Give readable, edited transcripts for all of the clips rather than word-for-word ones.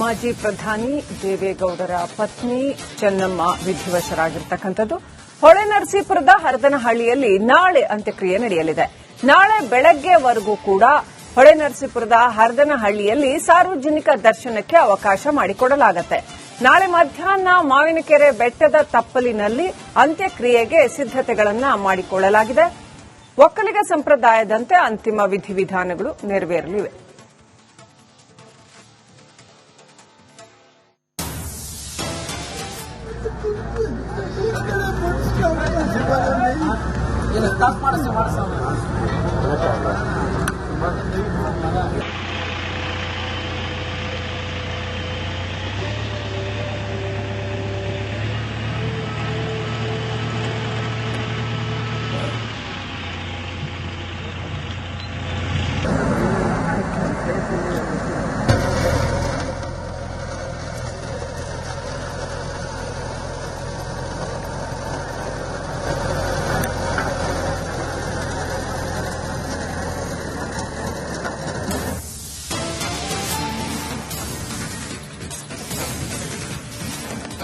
ಮಾಜಿ ಪ್ರಧಾನಿ ದೇವೇಗೌಡರ ಪತ್ನಿ ಚೆನ್ನಮ್ಮ ವಿಧಿವಶರಾಗಿರ್ತಕ್ಕಂಥದ್ದು. ಹೊಳೆನರಸೀಪುರದ ಹರದನಹಳ್ಳಿಯಲ್ಲಿ ನಾಳೆ ಅಂತ್ಯಕ್ರಿಯೆ ನಡೆಯಲಿದೆ. ನಾಳೆ ಬೆಳಗ್ಗೆವರೆಗೂ ಕೂಡ ಹೊಳೆನರಸೀಪುರದ ಹರದನಹಳ್ಳಿಯಲ್ಲಿ ಸಾರ್ವಜನಿಕ ದರ್ಶನಕ್ಕೆ ಅವಕಾಶ ಮಾಡಿಕೊಡಲಾಗುತ್ತೆ. ನಾಳೆ ಮಧ್ಯಾಹ್ನ ಮಾವಿನಕೆರೆ ಬೆಟ್ಟದ ತಪ್ಪಲಿನಲ್ಲಿ ಅಂತ್ಯಕ್ರಿಯೆಗೆ ಸಿದ್ದತೆಗಳನ್ನು ಮಾಡಿಕೊಳ್ಳಲಾಗಿದೆ. ಒಕ್ಕಲಿಗ ಸಂಪ್ರದಾಯದಂತೆ ಅಂತಿಮ ವಿಧಿವಿಧಾನಗಳು ನೆರವೇರಲಿವೆ.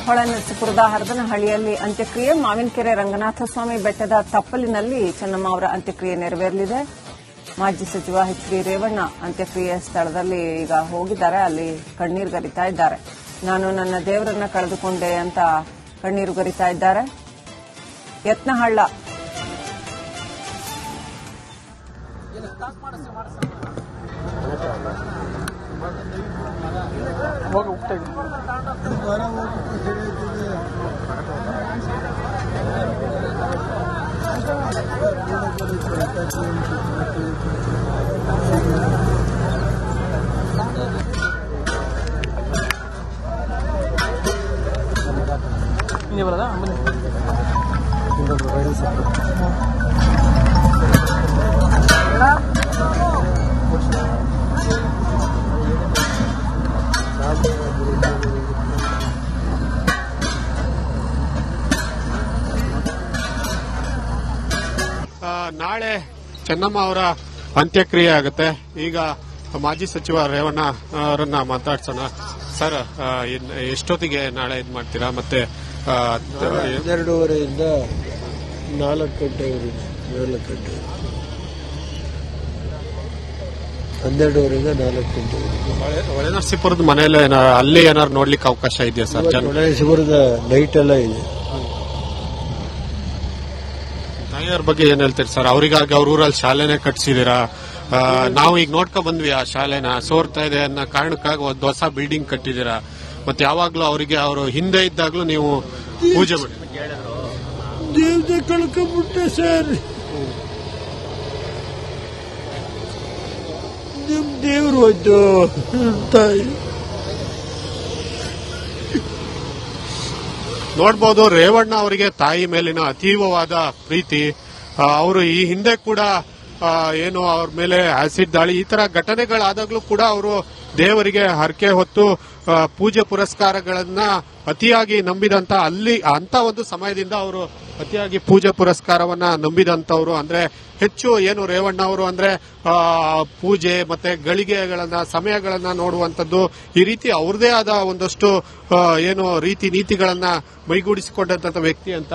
ಹೊಳೆನರಸೀಪುರದ ಹರದನಹಳ್ಳಿಯಲ್ಲಿ ಅಂತ್ಯಕ್ರಿಯೆ. ಮಾವಿನಕೆರೆ ರಂಗನಾಥಸ್ವಾಮಿ ಬೆಟ್ಟದ ತಪ್ಪಲಿನಲ್ಲಿ ಚೆನ್ನಮ್ಮ ಅವರ ಅಂತ್ಯಕ್ರಿಯೆ ನೆರವೇರಲಿದೆ. ಮಾಜಿ ಸಚಿವ ಎಚ್ ಡಿ ರೇವಣ್ಣ ಅಂತ್ಯಕ್ರಿಯೆ ಸ್ಥಳದಲ್ಲಿ ಈಗ ಹೋಗಿದ್ದಾರೆ. ಅಲ್ಲಿ ಕಣ್ಣೀರು ಗರಿತಾ ಇದ್ದಾರೆ. ನಾನು ನನ್ನ ದೇವರನ್ನ ಕಳೆದುಕೊಂಡೆ ಅಂತ ಕಣ್ಣೀರು ಗರಿತಾ ಇದ್ದಾರೆ. ಯತ್ನಹಳ್ಳ ನಾಳೆ ಚೆನ್ನಮ್ಮ ಅವರ ಅಂತ್ಯಕ್ರಿಯೆ ಆಗುತ್ತೆ. ಈಗ ಮಾಜಿ ಸಚಿವ ರೇವಣ್ಣ ಅವರನ್ನ ಮಾತಾಡ್ಸೋಣ. ಸರ್, ಎಷ್ಟೊತ್ತಿಗೆ ನಾಳೆ ಇದು ಮಾಡ್ತೀರಾ? ಮತ್ತೆ 12:30ಯಿಂದ 4 ಗಂಟೆವರೆಗೆ 4 ಗಂಟೆ 12:30ರಿಂದ 4 ಗಂಟೆವರೆಗೆ ಹೊಳೆನರಸೀಪುರದ ಮನೆಯಲ್ಲೇ ಅಲ್ಲಿ ಏನಾದ್ರು ನೋಡ್ಲಿಕ್ಕೆ ಅವಕಾಶ ಇದೆಯಾ ಸರ್? ಹೊಳೆನರಸೀಪುರದ ಲೈಟ್ ಎಲ್ಲ ಇದೆ. ತಾಯಿಯವ್ರ ಬಗ್ಗೆ ಏನ್ ಹೇಳ್ತೀರಿ ಸರ್? ಅವರಿಗಾಗಿ ಅವ್ರ ಊರಲ್ಲಿ ಶಾಲೆನೆ ಕಟ್ಸಿದೀರಾ. ನಾವು ಈಗ ನೋಡ್ಕೊಂಡ್ ಬಂದ್ವಿ, ಆ ಶಾಲೆನ ಸೋರ್ತಾ ಇದೆ ಅನ್ನೋ ಕಾರಣಕ್ಕಾಗಿ ಒಂದು ಹೊಸ ಬಿಲ್ಡಿಂಗ್ ಕಟ್ಟಿದೀರಾ. ಮತ್ತೆ ಯಾವಾಗ್ಲೂ ಅವರಿಗೆ ಅವರು ಹಿಂದೆ ಇದ್ದಾಗ್ಲೂ ನೀವು ಪೂಜೆ ಮಾಡಿ ದೇವ್ದೆ ಕಳ್ಕೊಂಡ್ಬಿಟ್ಟೆ ಸರ್. ನಿಮ್ ದೇವ್ರು ಹೋಯ್ತು ತಾಯಿ. ನೋಡ್ಬೋದು, ರೇವಣ್ಣ ಅವರಿಗೆ ತಾಯಿ ಮೇಲಿನ ಅತೀವವಾದ ಪ್ರೀತಿ. ಅವರು ಈ ಹಿಂದೆ ಕೂಡ ಏನು ಅವ್ರ ಮೇಲೆ ಆಸಿಡ್ ದಾಳಿ ಈ ತರ ಘಟನೆಗಳಾದಾಗ್ಲೂ ಕೂಡ ಅವರು ದೇವರಿಗೆ ಹರಕೆ ಹೊತ್ತು ಪೂಜೆ ಪುರಸ್ಕಾರಗಳನ್ನ ಅತಿಯಾಗಿ ನಂಬಿದಂತ ಅಂತ ಒಂದು ಸಮಯದಿಂದ ಅವರು ಅತಿಯಾಗಿ ಪೂಜೆ ಪುರಸ್ಕಾರವನ್ನ ನಂಬಿದಂತವ್ರು. ಅಂದ್ರೆ ಹೆಚ್ಚು ಏನು ರೇವಣ್ಣ ಅವರು ಅಂದ್ರೆ ಪೂಜೆ ಮತ್ತೆ ಗಳಿಗೆಗಳನ್ನ ಸಮಯಗಳನ್ನ ನೋಡುವಂತದ್ದು, ಈ ರೀತಿ ಅವ್ರದೇ ಆದ ಒಂದಷ್ಟು ಏನು ರೀತಿ ನೀತಿಗಳನ್ನ ಮೈಗೂಡಿಸಿಕೊಂಡಂತ ವ್ಯಕ್ತಿ ಅಂತ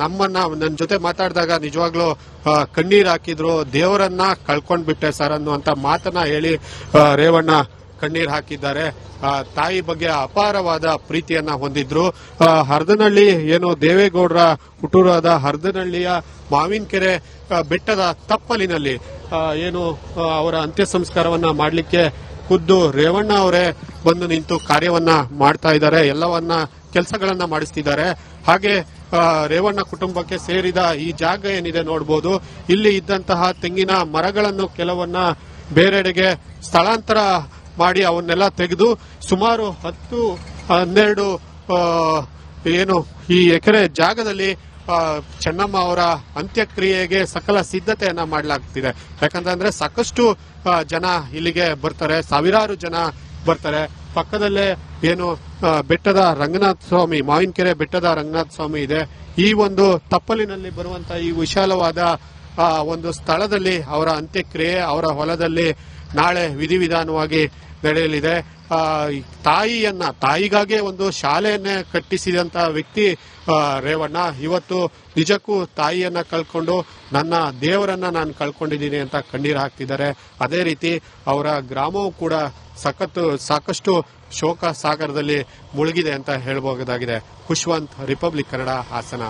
ನನ್ನ ಜೊತೆ ಮಾತಾಡಿದಾಗ ನಿಜವಾಗ್ಲೂ ಕಣ್ಣೀರ್ ಹಾಕಿದ್ರು. ದೇವರನ್ನ ಕಳ್ಕೊಂಡ್ಬಿಟ್ಟೆ ಸರ್ ಅನ್ನುವಂತ ಮಾತನ್ನ ಹೇಳಿ ರೇವಣ್ಣ ಕಣ್ಣೀರ್ ಹಾಕಿದ್ದಾರೆ. ತಾಯಿ ಬಗ್ಗೆ ಅಪಾರವಾದ ಪ್ರೀತಿಯನ್ನ ಹೊಂದಿದ್ರು. ಹರದನಹಳ್ಳಿ ಏನು ದೇವೇಗೌಡರ ಹುಟ್ಟೂರಾದ ಹರದನಹಳ್ಳಿಯ ಮಾವಿನಕೆರೆ ಬೆಟ್ಟದ ತಪ್ಪಲಿನಲ್ಲಿ ಏನು ಅವರ ಅಂತ್ಯ ಸಂಸ್ಕಾರವನ್ನ ಮಾಡಲಿಕ್ಕೆ ಖುದ್ದು ರೇವಣ್ಣ ಅವರೇ ಬಂದು ನಿಂತು ಕಾರ್ಯವನ್ನ ಮಾಡ್ತಾ ಇದ್ದಾರೆ. ಎಲ್ಲವನ್ನ ಕೆಲಸಗಳನ್ನ ಮಾಡಿಸ್ತಿದ್ದಾರೆ. ಹಾಗೆ ರೇವಣ್ಣ ಕುಟುಂಬಕ್ಕೆ ಸೇರಿದ ಈ ಜಾಗ ಏನಿದೆ ನೋಡಬಹುದು. ಇಲ್ಲಿ ಇದ್ದಂತಹ ತೆಂಗಿನ ಮರಗಳನ್ನು ಕೆಲವನ್ನ ಬೇರೆಡೆಗೆ ಸ್ಥಳಾಂತರ ಮಾಡಿ ಅವನ್ನೆಲ್ಲ ತೆಗೆದು ಸುಮಾರು 10-12 ಏನು ಈ ಎಕರೆ ಜಾಗದಲ್ಲಿ ಚೆನ್ನಮ್ಮ ಅವರ ಅಂತ್ಯಕ್ರಿಯೆಗೆ ಸಕಲ ಸಿದ್ಧತೆಯನ್ನ ಮಾಡಲಾಗ್ತಿದೆ. ಯಾಕಂತಂದ್ರೆ ಸಾಕಷ್ಟು ಜನ ಇಲ್ಲಿಗೆ ಬರ್ತಾರೆ, ಸಾವಿರಾರು ಜನ ಬರ್ತಾರೆ. ಪಕ್ಕದಲ್ಲೇ ಏನು ಬೆಟ್ಟದ ರಂಗನಾಥ ಸ್ವಾಮಿ, ಮಾವಿನಕೆರೆ ಬೆಟ್ಟದ ರಂಗನಾಥ ಸ್ವಾಮಿ ಇದೆ. ಈ ಒಂದು ತಪ್ಪಲಿನಲ್ಲಿ ಬರುವಂತಹ ಈ ವಿಶಾಲವಾದ ಒಂದು ಸ್ಥಳದಲ್ಲಿ ಅವರ ಅಂತ್ಯಕ್ರಿಯೆ ಅವರ ಹೊಲದಲ್ಲಿ ನಾಳೆ ವಿಧಿವಿಧಾನವಾಗಿ ನಡೆಯಲಿದೆ. ತಾಯಿಗಾಗೆ ಒಂದು ಶಾಲೆಯನ್ನೇ ಕಟ್ಟಿಸಿದಂತ ವ್ಯಕ್ತಿ ರೇವಣ್ಣ. ಇವತ್ತು ನಿಜಕ್ಕೂ ತಾಯಿಯನ್ನ ಕಳ್ಕೊಂಡು ನನ್ನ ದೇವರನ್ನ ನಾನು ಕಳ್ಕೊಂಡಿದ್ದೀನಿ ಅಂತ ಕಣ್ಣೀರು ಹಾಕ್ತಿದ್ದಾರೆ. ಅದೇ ರೀತಿ ಅವರ ಗ್ರಾಮವೂ ಕೂಡ ಸಾಕಷ್ಟು ಶೋಕ ಸಾಗರದಲ್ಲಿ ಮುಳುಗಿದೆ ಅಂತ ಹೇಳಬಹುದಾಗಿದೆ. ಖುಷ್ವಂತ್, ರಿಪಬ್ಲಿಕ್ ಕನ್ನಡ, ಹಾಸನ.